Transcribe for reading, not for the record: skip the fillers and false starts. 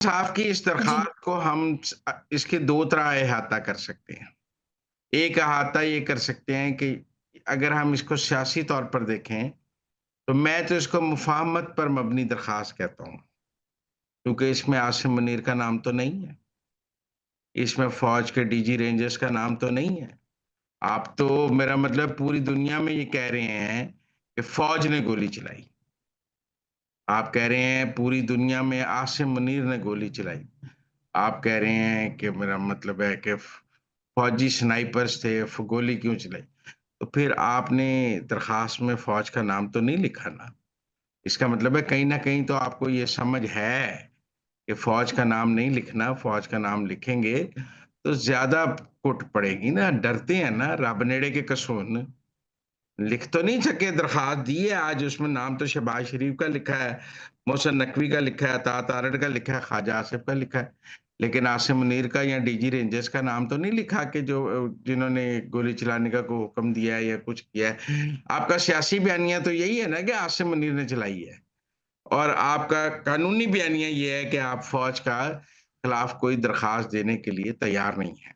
साहब की इस जी। दरख़्वास्त को हम इसके 2 तरह अहाता कर सकते हैं। एक अहाता ये कर सकते हैं कि अगर हम इसको सियासी तौर पर देखें, तो मैं तो इसको मुफ़ाहमत पर मबनी दरख़्वास्त कहता हूँ। क्योंकि इसमें आसिम मुनीर का नाम तो नहीं है। इसमें फ़ौज के डीजी रेंजर्स का नाम तो नहीं है। आप तो मेरा मतलब पूरी दुनिया में ये कह रहे हैं कि फ़ौज ने गोली चलाई। आप कह रहे हैं पूरी दुनिया में आसिम मुनीर ने गोली चलाई। आप कह रहे हैं कि मेरा मतलब है कि फ़ौजी स्नाइपर्स थे, गोली क्यों चलाई? तो फिर आपने दरख़्वास्त में फ़ौज का नाम तो नहीं लिखा ना। इसका मतलब है कहीं न कहीं तो आपको ये समझ है कि फ़ौज का नाम नहीं लिखना, फ़ौज का नाम लिखेंगे तो ज़्यादा कुट पड़ेगी ना, डरते हैं ना, रब नेड़े के कसून। लिख तो नहीं सके, दरख़्वास्त दी है, आज उसमें नाम तो शहबाज शरीफ का लिखा है, मोहसिन नकवी का लिखा है, अता तारड़ का लिखा है, ख्वाजा आसिफ का लिखा है। लेकिन आसिम मुनीर का या डीजी रेंजर्स का नाम तो नहीं लिखा कि जो जिन्होंने गोली चलाने का को हुक्म दिया है या कुछ किया है। आपका सियासी बयानिया तो यही है ना कि आसिम मुनीर ने चलाई है और आपका कानूनी बयानिया ये है कि आप फ़ौज का खिलाफ कोई दरख़्वास्त देने के लिए तैयार नहीं हैं।